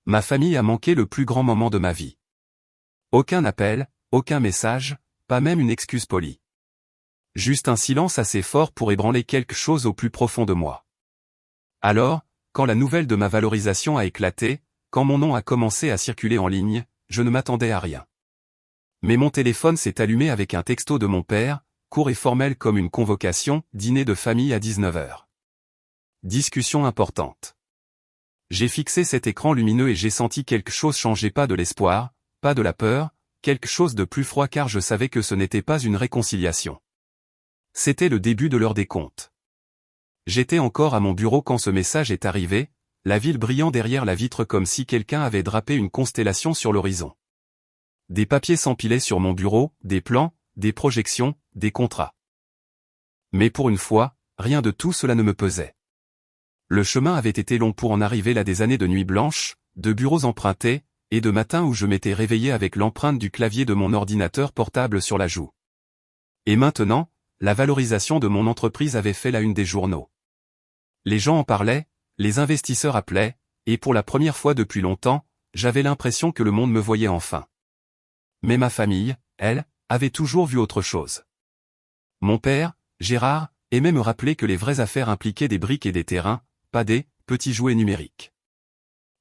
Ma famille a manqué le plus grand moment de ma vie. Aucun appel, aucun message, pas même une excuse polie. Juste un silence assez fort pour ébranler quelque chose au plus profond de moi. Alors, quand la nouvelle de ma valorisation a éclaté, quand mon nom a commencé à circuler en ligne, je ne m'attendais à rien. Mais mon téléphone s'est allumé avec un texto de mon père, court et formel comme une convocation, dîner de famille à 19h. Discussion importante. J'ai fixé cet écran lumineux et j'ai senti quelque chose changer, pas de l'espoir, pas de la peur, quelque chose de plus froid car je savais que ce n'était pas une réconciliation. C'était le début de l'heure des comptes. J'étais encore à mon bureau quand ce message est arrivé, la ville brillant derrière la vitre comme si quelqu'un avait drapé une constellation sur l'horizon. Des papiers s'empilaient sur mon bureau, des plans, des projections, des contrats. Mais pour une fois, rien de tout cela ne me pesait. Le chemin avait été long pour en arriver là, des années de nuits blanches, de bureaux empruntés, et de matins où je m'étais réveillé avec l'empreinte du clavier de mon ordinateur portable sur la joue. Et maintenant, la valorisation de mon entreprise avait fait la une des journaux. Les gens en parlaient, les investisseurs appelaient, et pour la première fois depuis longtemps, j'avais l'impression que le monde me voyait enfin. Mais ma famille, elle, avait toujours vu autre chose. Mon père, Gérard, aimait me rappeler que les vraies affaires impliquaient des briques et des terrains, pas des petits jouets numériques.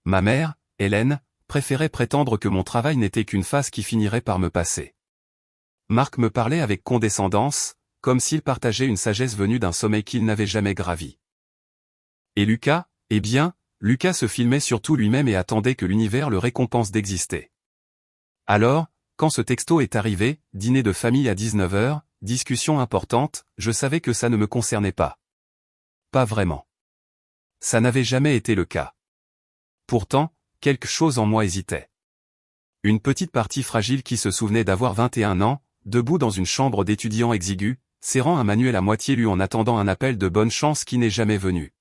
Ma mère, Hélène, préférait prétendre que mon travail n'était qu'une phase qui finirait par me passer. Marc me parlait avec condescendance, comme s'il partageait une sagesse venue d'un sommet qu'il n'avait jamais gravi. Et Lucas, eh bien, Lucas se filmait surtout lui-même et attendait que l'univers le récompense d'exister. Alors, quand ce texto est arrivé, dîner de famille à 19h, discussion importante, je savais que ça ne me concernait pas. Pas vraiment. Ça n'avait jamais été le cas. Pourtant, quelque chose en moi hésitait. Une petite partie fragile qui se souvenait d'avoir 21 ans, debout dans une chambre d'étudiant exigu, serrant un manuel à moitié lu en attendant un appel de bonne chance qui n'est jamais venu.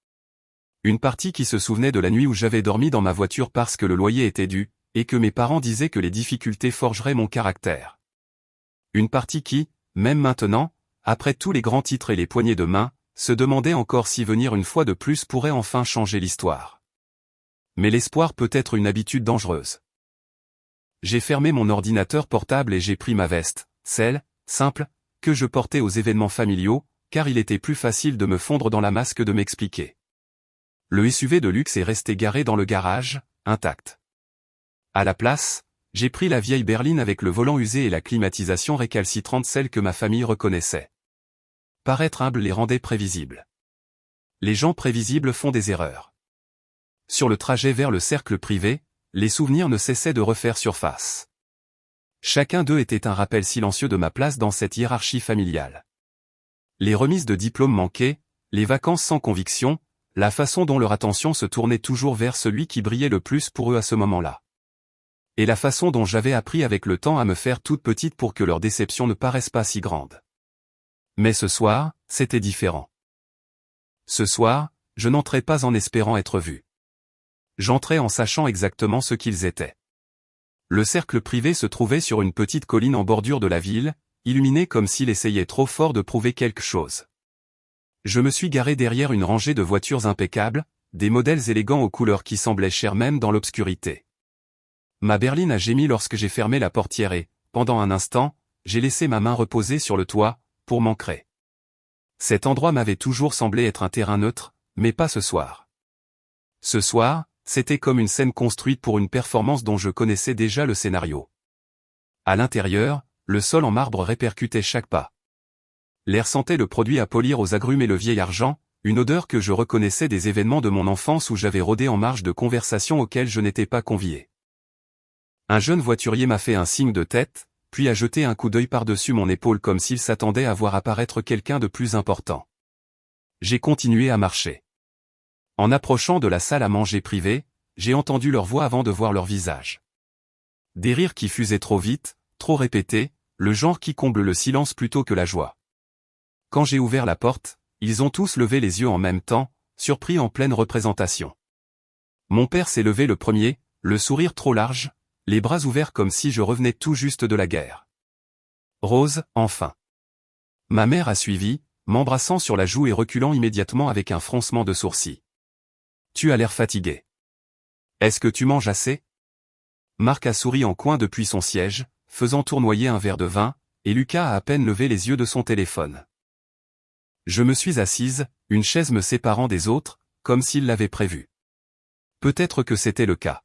Une partie qui se souvenait de la nuit où j'avais dormi dans ma voiture parce que le loyer était dû, et que mes parents disaient que les difficultés forgeraient mon caractère. Une partie qui, même maintenant, après tous les grands titres et les poignées de main, se demandait encore si venir une fois de plus pourrait enfin changer l'histoire. Mais l'espoir peut être une habitude dangereuse. J'ai fermé mon ordinateur portable et j'ai pris ma veste, celle, simple, que je portais aux événements familiaux, car il était plus facile de me fondre dans la masse que de m'expliquer. Le SUV de luxe est resté garé dans le garage, intact. À la place, j'ai pris la vieille berline avec le volant usé et la climatisation récalcitrante, celle que ma famille reconnaissait. Paraître humble les rendait prévisibles. Les gens prévisibles font des erreurs. Sur le trajet vers le cercle privé, les souvenirs ne cessaient de refaire surface. Chacun d'eux était un rappel silencieux de ma place dans cette hiérarchie familiale. Les remises de diplômes manquées, les vacances sans conviction, la façon dont leur attention se tournait toujours vers celui qui brillait le plus pour eux à ce moment-là. Et la façon dont j'avais appris avec le temps à me faire toute petite pour que leur déception ne paraisse pas si grande. Mais ce soir, c'était différent. Ce soir, je n'entrais pas en espérant être vu. J'entrais en sachant exactement ce qu'ils étaient. Le cercle privé se trouvait sur une petite colline en bordure de la ville, illuminé comme s'il essayait trop fort de prouver quelque chose. Je me suis garé derrière une rangée de voitures impeccables, des modèles élégants aux couleurs qui semblaient chères même dans l'obscurité. Ma berline a gémi lorsque j'ai fermé la portière et, pendant un instant, j'ai laissé ma main reposer sur le toit, pour m'ancrer. Cet endroit m'avait toujours semblé être un terrain neutre, mais pas ce soir. Ce soir, c'était comme une scène construite pour une performance dont je connaissais déjà le scénario. À l'intérieur, le sol en marbre répercutait chaque pas. L'air sentait le produit à polir aux agrumes et le vieil argent, une odeur que je reconnaissais des événements de mon enfance où j'avais rôdé en marge de conversations auxquelles je n'étais pas convié. Un jeune voiturier m'a fait un signe de tête, puis a jeté un coup d'œil par-dessus mon épaule comme s'il s'attendait à voir apparaître quelqu'un de plus important. J'ai continué à marcher. En approchant de la salle à manger privée, j'ai entendu leur voix avant de voir leur visage. Des rires qui fusaient trop vite, trop répétés, le genre qui comble le silence plutôt que la joie. Quand j'ai ouvert la porte, ils ont tous levé les yeux en même temps, surpris en pleine représentation. Mon père s'est levé le premier, le sourire trop large, les bras ouverts comme si je revenais tout juste de la guerre. Rose, enfin. Ma mère a suivi, m'embrassant sur la joue et reculant immédiatement avec un froncement de sourcils. Tu as l'air fatigué. Est-ce que tu manges assez? Marc a souri en coin depuis son siège, faisant tournoyer un verre de vin, et Lucas a à peine levé les yeux de son téléphone. Je me suis assise, une chaise me séparant des autres, comme s'il l'avait prévu. Peut-être que c'était le cas.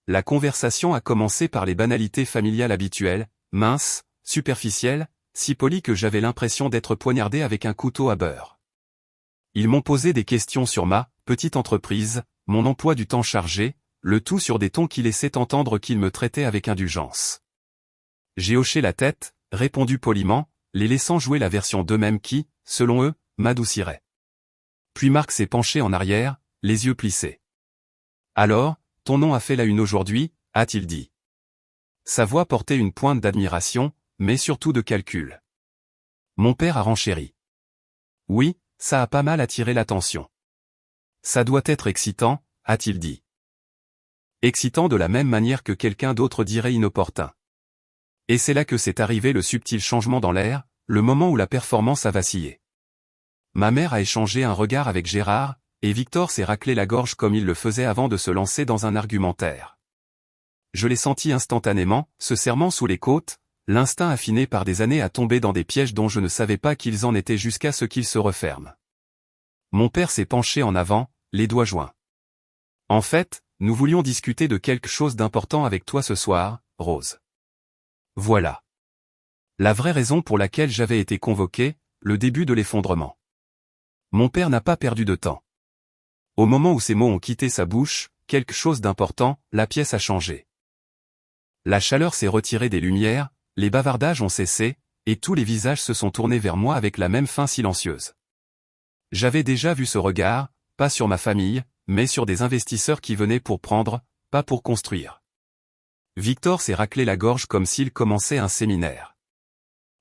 La conversation a commencé par les banalités familiales habituelles, minces, superficielles, si polies que j'avais l'impression d'être poignardé avec un couteau à beurre. Ils m'ont posé des questions sur ma petite entreprise, mon emploi du temps chargé, le tout sur des tons qui laissaient entendre qu'ils me traitaient avec indulgence. J'ai hoché la tête, répondu poliment, les laissant jouer la version d'eux-mêmes qui, selon eux, m'adoucirait. Puis Marc s'est penché en arrière, les yeux plissés. Alors, ton nom a fait la une aujourd'hui, a-t-il dit. Sa voix portait une pointe d'admiration, mais surtout de calcul. Mon père a renchéri. Oui, ça a pas mal attiré l'attention. Ça doit être excitant, a-t-il dit. Excitant de la même manière que quelqu'un d'autre dirait inopportun. Et c'est là que s'est arrivé le subtil changement dans l'air, le moment où la performance a vacillé. Ma mère a échangé un regard avec Gérard, et Victor s'est raclé la gorge comme il le faisait avant de se lancer dans un argumentaire. Je l'ai senti instantanément, se serrant sous les côtes, l'instinct affiné par des années à tomber dans des pièges dont je ne savais pas qu'ils en étaient jusqu'à ce qu'ils se referment. Mon père s'est penché en avant, les doigts joints. En fait, nous voulions discuter de quelque chose d'important avec toi ce soir, Rose. Voilà. La vraie raison pour laquelle j'avais été convoqué, le début de l'effondrement. Mon père n'a pas perdu de temps. Au moment où ces mots ont quitté sa bouche, quelque chose d'important, la pièce a changé. La chaleur s'est retirée des lumières, les bavardages ont cessé, et tous les visages se sont tournés vers moi avec la même faim silencieuse. J'avais déjà vu ce regard, pas sur ma famille, mais sur des investisseurs qui venaient pour prendre, pas pour construire. Victor s'est raclé la gorge comme s'il commençait un séminaire.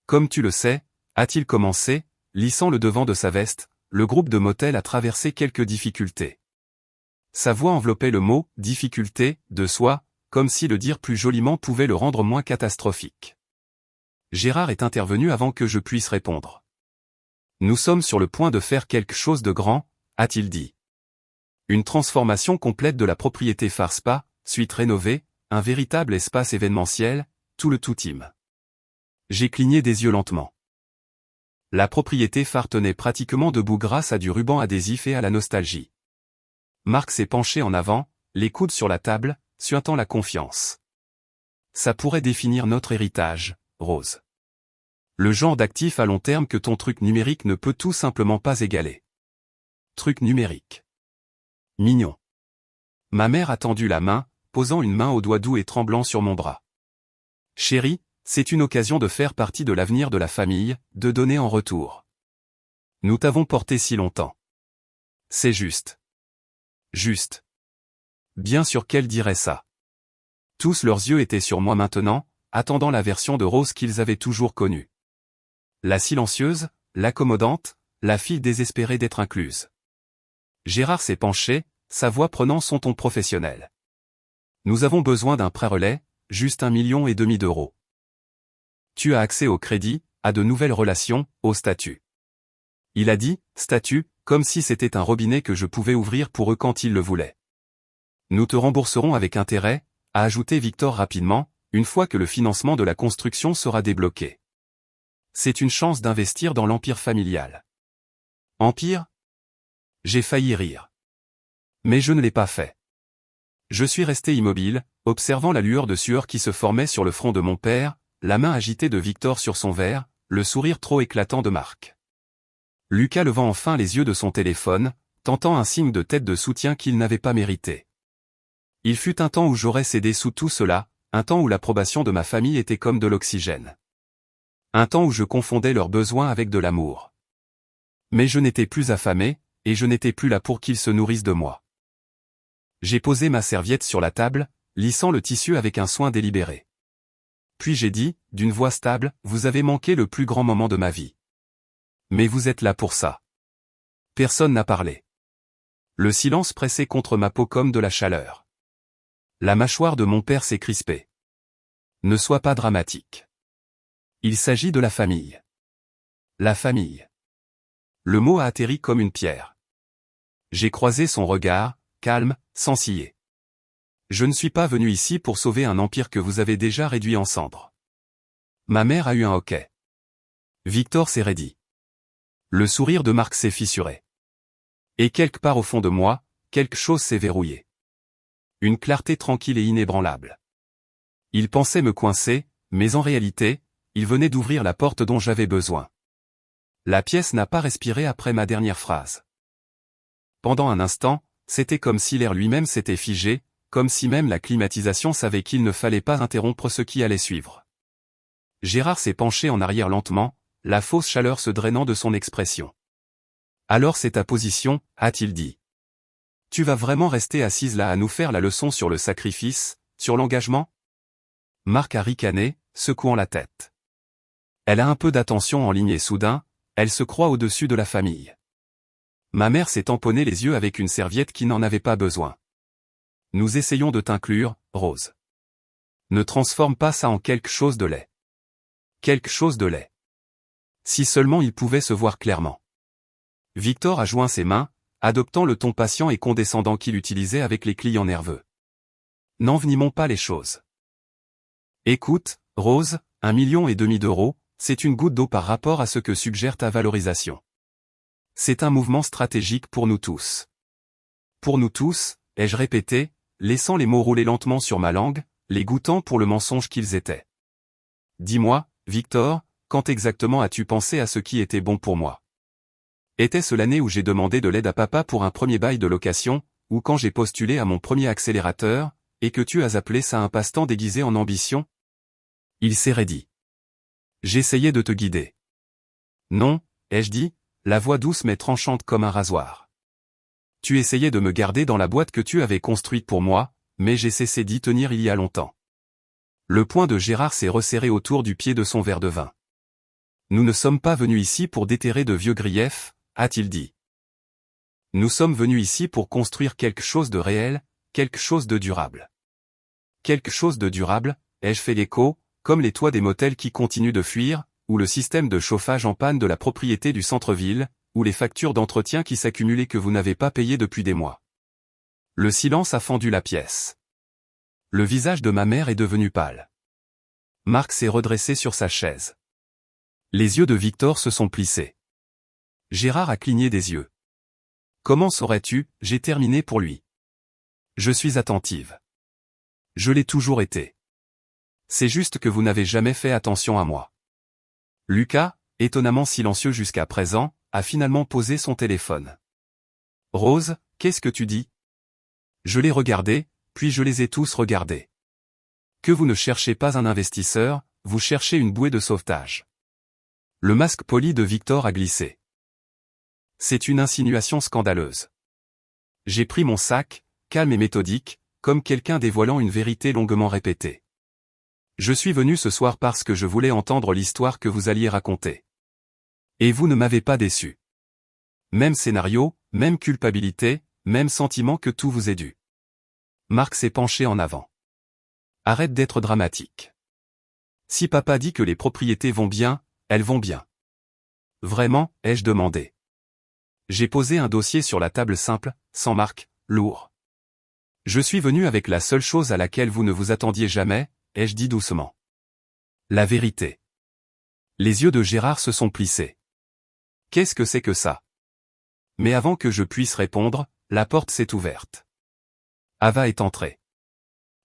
Comme tu le sais, a-t-il commencé, lissant le devant de sa veste, le groupe de motel a traversé quelques difficultés. Sa voix enveloppait le mot « difficulté » de soi, comme si le dire plus joliment pouvait le rendre moins catastrophique. Gérard est intervenu avant que je puisse répondre. Nous sommes sur le point de faire quelque chose de grand, a-t-il dit. Une transformation complète de la propriété Phare Spa, suite rénovée, un véritable espace événementiel, tout le tout-team. J'ai cligné des yeux lentement. La propriété Phare tenait pratiquement debout grâce à du ruban adhésif et à la nostalgie. Marc s'est penché en avant, les coudes sur la table, suintant la confiance. Ça pourrait définir notre héritage, Rose. Le genre d'actif à long terme que ton truc numérique ne peut tout simplement pas égaler. Truc numérique. Mignon. Ma mère a tendu la main, posant une main au doigt doux et tremblant sur mon bras. Chérie, c'est une occasion de faire partie de l'avenir de la famille, de donner en retour. Nous t'avons porté si longtemps. C'est juste. Juste. Bien sûr qu'elle dirait ça. Tous leurs yeux étaient sur moi maintenant, attendant la version de Rose qu'ils avaient toujours connue. La silencieuse, l'accommodante, la fille désespérée d'être incluse. Gérard s'est penché, sa voix prenant son ton professionnel. Nous avons besoin d'un prêt-relais, juste 1,5 million d'euros. Tu as accès au crédit, à de nouvelles relations, au statut. Il a dit, statut, comme si c'était un robinet que je pouvais ouvrir pour eux quand ils le voulaient. Nous te rembourserons avec intérêt, a ajouté Victor rapidement, une fois que le financement de la construction sera débloqué. C'est une chance d'investir dans l'empire familial. Empire? J'ai failli rire. Mais je ne l'ai pas fait. Je suis resté immobile, observant la lueur de sueur qui se formait sur le front de mon père, la main agitée de Victor sur son verre, le sourire trop éclatant de Marc. Lucas levant enfin les yeux de son téléphone, tentant un signe de tête de soutien qu'il n'avait pas mérité. Il fut un temps où j'aurais cédé sous tout cela, un temps où l'approbation de ma famille était comme de l'oxygène. Un temps où je confondais leurs besoins avec de l'amour. Mais je n'étais plus affamé, et je n'étais plus là pour qu'ils se nourrissent de moi. J'ai posé ma serviette sur la table, lissant le tissu avec un soin délibéré. Puis j'ai dit, d'une voix stable, vous avez manqué le plus grand moment de ma vie. Mais vous êtes là pour ça. Personne n'a parlé. Le silence pressait contre ma peau comme de la chaleur. La mâchoire de mon père s'est crispée. Ne sois pas dramatique. Il s'agit de la famille. La famille. Le mot a atterri comme une pierre. J'ai croisé son regard, calme, sans ciller. Je ne suis pas venu ici pour sauver un empire que vous avez déjà réduit en cendres. Ma mère a eu un hoquet. Victor s'est raidi. Le sourire de Marc s'est fissuré. Et quelque part au fond de moi, quelque chose s'est verrouillé. Une clarté tranquille et inébranlable. Il pensait me coincer, mais en réalité, il venait d'ouvrir la porte dont j'avais besoin. La pièce n'a pas respiré après ma dernière phrase. Pendant un instant, c'était comme si l'air lui-même s'était figé, comme si même la climatisation savait qu'il ne fallait pas interrompre ce qui allait suivre. Gérard s'est penché en arrière lentement, la fausse chaleur se drainant de son expression. « Alors c'est ta position, a-t-il dit. Tu vas vraiment rester assise là à nous faire la leçon sur le sacrifice, sur l'engagement ?» Marc a ricané, secouant la tête. Elle a un peu d'attention en ligne et soudain, elle se croit au-dessus de la famille. Ma mère s'est tamponné les yeux avec une serviette qui n'en avait pas besoin. Nous essayons de t'inclure, Rose. Ne transforme pas ça en quelque chose de laid. Quelque chose de laid. Si seulement il pouvait se voir clairement. Victor a joint ses mains, adoptant le ton patient et condescendant qu'il utilisait avec les clients nerveux. N'envenimons pas les choses. Écoute, Rose, 1,5 million d'euros, c'est une goutte d'eau par rapport à ce que suggère ta valorisation. C'est un mouvement stratégique pour nous tous. Pour nous tous, ai-je répété, laissant les mots rouler lentement sur ma langue, les goûtant pour le mensonge qu'ils étaient. Dis-moi, Victor, quand exactement as-tu pensé à ce qui était bon pour moi? Était-ce l'année où j'ai demandé de l'aide à papa pour un premier bail de location, ou quand j'ai postulé à mon premier accélérateur, et que tu as appelé ça un passe-temps déguisé en ambition? Il s'est raidi. J'essayais de te guider. Non, ai-je dit, la voix douce mais tranchante comme un rasoir. Tu essayais de me garder dans la boîte que tu avais construite pour moi, mais j'ai cessé d'y tenir il y a longtemps. Le poing de Gérard s'est resserré autour du pied de son verre de vin. Nous ne sommes pas venus ici pour déterrer de vieux griefs, a-t-il dit. Nous sommes venus ici pour construire quelque chose de réel, quelque chose de durable. Quelque chose de durable, ai-je fait l'écho, comme les toits des motels qui continuent de fuir, ou le système de chauffage en panne de la propriété du centre-ville, ou les factures d'entretien qui s'accumulaient que vous n'avez pas payées depuis des mois. Le silence a fendu la pièce. Le visage de ma mère est devenu pâle. Marc s'est redressé sur sa chaise. Les yeux de Victor se sont plissés. Gérard a cligné des yeux. Comment saurais-tu, j'ai terminé pour lui. Je suis attentive. Je l'ai toujours été. C'est juste que vous n'avez jamais fait attention à moi. Lucas, étonnamment silencieux jusqu'à présent, a finalement posé son téléphone. Rose, qu'est-ce que tu dis? Je l'ai regardé, puis je les ai tous regardés. Que vous ne cherchez pas un investisseur, vous cherchez une bouée de sauvetage. Le masque poli de Victor a glissé. C'est une insinuation scandaleuse. J'ai pris mon sac, calme et méthodique, comme quelqu'un dévoilant une vérité longuement répétée. Je suis venu ce soir parce que je voulais entendre l'histoire que vous alliez raconter. Et vous ne m'avez pas déçu. Même scénario, même culpabilité, même sentiment que tout vous est dû. Marc s'est penché en avant. Arrête d'être dramatique. Si papa dit que les propriétés vont bien, elles vont bien. Vraiment, ai-je demandé. J'ai posé un dossier sur la table simple, sans marque, lourd. Je suis venu avec la seule chose à laquelle vous ne vous attendiez jamais, ai-je dit doucement. La vérité. Les yeux de Gérard se sont plissés. Qu'est-ce que c'est que ça? Mais avant que je puisse répondre, la porte s'est ouverte. Ava est entrée.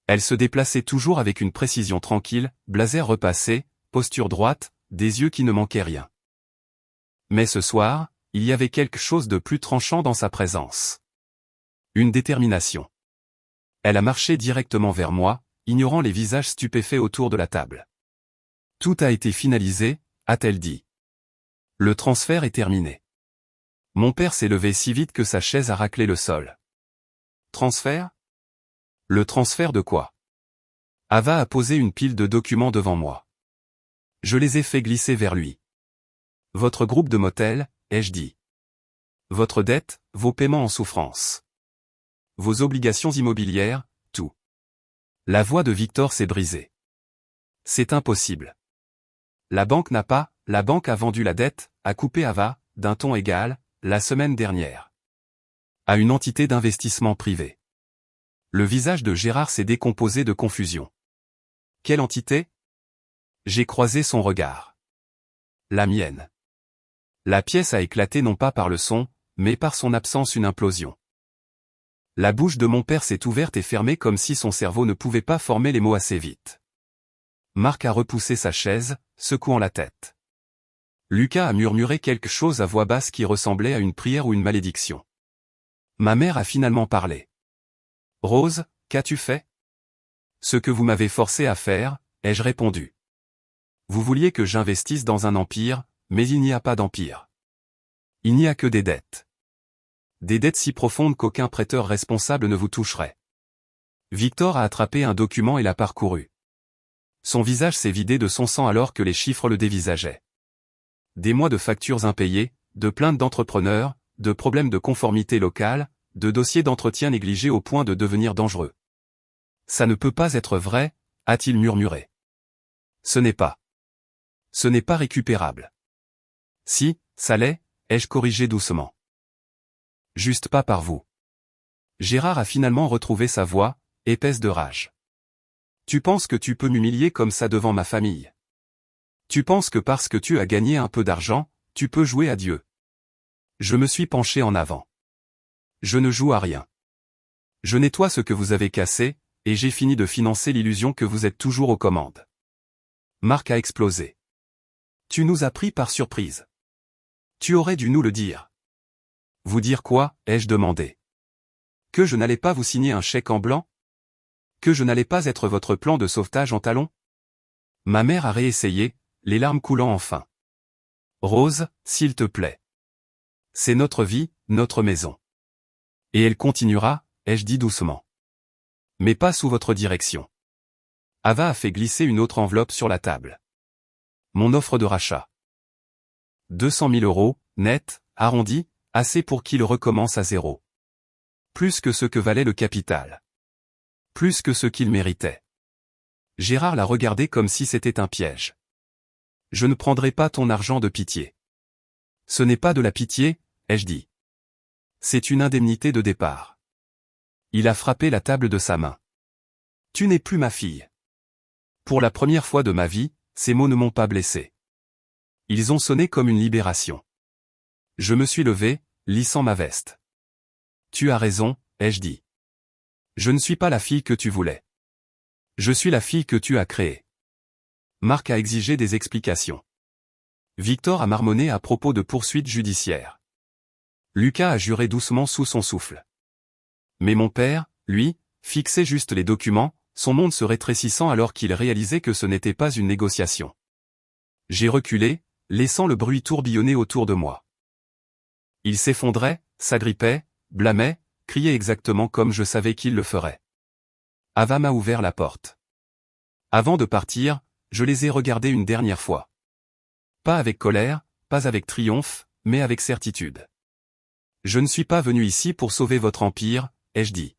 Elle se déplaçait toujours avec une précision tranquille, blazer repassé, posture droite, des yeux qui ne manquaient rien. Mais ce soir, il y avait quelque chose de plus tranchant dans sa présence. Une détermination. Elle a marché directement vers moi, ignorant les visages stupéfaits autour de la table. Tout a été finalisé, a-t-elle dit. Le transfert est terminé. Mon père s'est levé si vite que sa chaise a raclé le sol. Transfert? Le transfert de quoi? Ava a posé une pile de documents devant moi. Je les ai fait glisser vers lui. Votre groupe de motel, ai-je dit. Votre dette, vos paiements en souffrance. Vos obligations immobilières, tout. La voix de Victor s'est brisée. C'est impossible. La banque a vendu la dette, a coupé Ava, d'un ton égal, la semaine dernière. À une entité d'investissement privé. Le visage de Gérard s'est décomposé de confusion. Quelle entité? J'ai croisé son regard. La mienne. La pièce a éclaté non pas par le son, mais par son absence, une implosion. La bouche de mon père s'est ouverte et fermée comme si son cerveau ne pouvait pas former les mots assez vite. Marc a repoussé sa chaise, secouant la tête. Lucas a murmuré quelque chose à voix basse qui ressemblait à une prière ou une malédiction. Ma mère a finalement parlé. Rose, qu'as-tu fait? Ce que vous m'avez forcé à faire, ai-je répondu. Vous vouliez que j'investisse dans un empire, mais il n'y a pas d'empire. Il n'y a que des dettes. Des dettes si profondes qu'aucun prêteur responsable ne vous toucherait. Victor a attrapé un document et l'a parcouru. Son visage s'est vidé de son sang alors que les chiffres le dévisageaient. Des mois de factures impayées, de plaintes d'entrepreneurs, de problèmes de conformité locale, de dossiers d'entretien négligés au point de devenir dangereux. Ça ne peut pas être vrai, a-t-il murmuré. Ce n'est pas. Ce n'est pas récupérable. Si, ça l'est, ai-je corrigé doucement. Juste pas par vous. Gérard a finalement retrouvé sa voix, épaisse de rage. Tu penses que tu peux m'humilier comme ça devant ma famille? Tu penses que parce que tu as gagné un peu d'argent, tu peux jouer à Dieu? Je me suis penché en avant. Je ne joue à rien. Je nettoie ce que vous avez cassé, et j'ai fini de financer l'illusion que vous êtes toujours aux commandes. Marc a explosé. Tu nous as pris par surprise. Tu aurais dû nous le dire. Vous dire quoi, ai-je demandé. Que je n'allais pas vous signer un chèque en blanc? Que je n'allais pas être votre plan de sauvetage en talons? Ma mère a réessayé, les larmes coulant enfin. Rose, s'il te plaît. C'est notre vie, notre maison. Et elle continuera, ai-je dit doucement. Mais pas sous votre direction. Ava a fait glisser une autre enveloppe sur la table. Mon offre de rachat. 200 000 €, net, arrondi, assez pour qu'il recommence à zéro. Plus que ce que valait le capital. Plus que ce qu'il méritait. Gérard l'a regardé comme si c'était un piège. Je ne prendrai pas ton argent de pitié. Ce n'est pas de la pitié, ai-je dit. C'est une indemnité de départ. Il a frappé la table de sa main. Tu n'es plus ma fille. Pour la première fois de ma vie, ces mots ne m'ont pas blessé. Ils ont sonné comme une libération. Je me suis levé, lissant ma veste. Tu as raison, ai-je dit. Je ne suis pas la fille que tu voulais. Je suis la fille que tu as créée. Marc a exigé des explications. Victor a marmonné à propos de poursuites judiciaires. Lucas a juré doucement sous son souffle. Mais mon père, lui, fixait juste les documents, son monde se rétrécissant alors qu'il réalisait que ce n'était pas une négociation. J'ai reculé, laissant le bruit tourbillonner autour de moi. Il s'effondrait, s'agrippait, blâmait, criait exactement comme je savais qu'il le ferait. Ava m'a ouvert la porte. Avant de partir, je les ai regardés une dernière fois. Pas avec colère, pas avec triomphe, mais avec certitude. Je ne suis pas venu ici pour sauver votre empire, ai-je dit.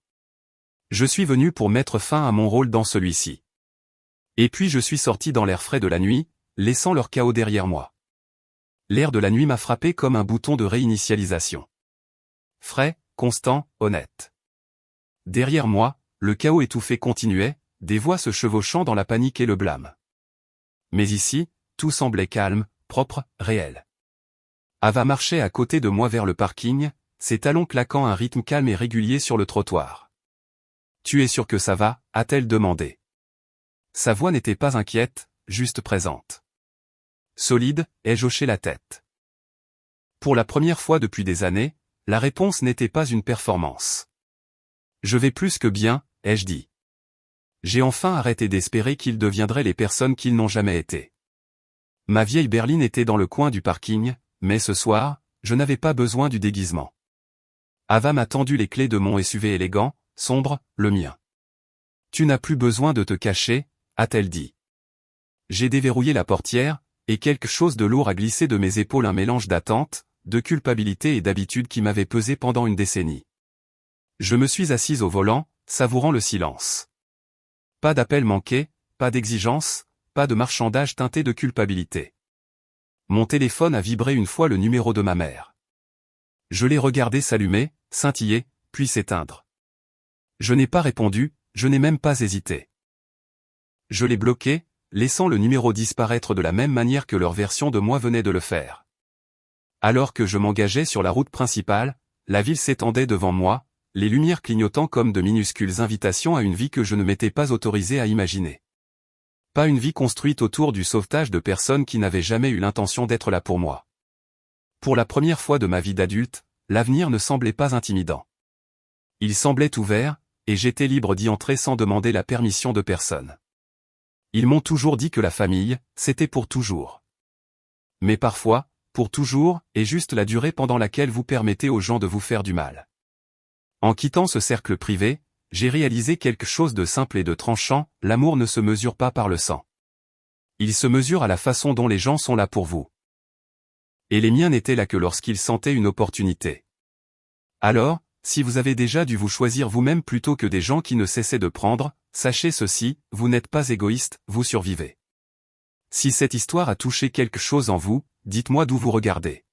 Je suis venu pour mettre fin à mon rôle dans celui-ci. Et puis je suis sorti dans l'air frais de la nuit, laissant leur chaos derrière moi. L'air de la nuit m'a frappé comme un bouton de réinitialisation. Frais, constant, honnête. Derrière moi, le chaos étouffé continuait, des voix se chevauchant dans la panique et le blâme. Mais ici, tout semblait calme, propre, réel. Ava marchait à côté de moi vers le parking, ses talons claquant un rythme calme et régulier sur le trottoir. « Tu es sûr que ça va » a-t-elle demandé. Sa voix n'était pas inquiète, juste présente. Solide, ai-je hoché la tête. Pour la première fois depuis des années, la réponse n'était pas une performance. Je vais plus que bien, ai-je dit. J'ai enfin arrêté d'espérer qu'ils deviendraient les personnes qu'ils n'ont jamais été. Ma vieille berline était dans le coin du parking, mais ce soir, je n'avais pas besoin du déguisement. Ava m'a tendu les clés de mon SUV élégant, sombre, le mien. Tu n'as plus besoin de te cacher, a-t-elle dit. J'ai déverrouillé la portière, et quelque chose de lourd a glissé de mes épaules, un mélange d'attente, de culpabilité et d'habitude qui m'avait pesé pendant une décennie. Je me suis assise au volant, savourant le silence. Pas d'appel manqué, pas d'exigence, pas de marchandage teinté de culpabilité. Mon téléphone a vibré une fois, le numéro de ma mère. Je l'ai regardé s'allumer, scintiller, puis s'éteindre. Je n'ai pas répondu, je n'ai même pas hésité. Je l'ai bloqué, laissant le numéro disparaître de la même manière que leur version de moi venait de le faire. Alors que je m'engageais sur la route principale, la ville s'étendait devant moi, les lumières clignotant comme de minuscules invitations à une vie que je ne m'étais pas autorisé à imaginer. Pas une vie construite autour du sauvetage de personnes qui n'avaient jamais eu l'intention d'être là pour moi. Pour la première fois de ma vie d'adulte, l'avenir ne semblait pas intimidant. Il semblait ouvert, et j'étais libre d'y entrer sans demander la permission de personne. Ils m'ont toujours dit que la famille, c'était pour toujours. Mais parfois, pour toujours, est juste la durée pendant laquelle vous permettez aux gens de vous faire du mal. En quittant ce cercle privé, j'ai réalisé quelque chose de simple et de tranchant, l'amour ne se mesure pas par le sang. Il se mesure à la façon dont les gens sont là pour vous. Et les miens n'étaient là que lorsqu'ils sentaient une opportunité. Alors, si vous avez déjà dû vous choisir vous-même plutôt que des gens qui ne cessaient de prendre, sachez ceci, vous n'êtes pas égoïste, vous survivez. Si cette histoire a touché quelque chose en vous, dites-moi d'où vous regardez.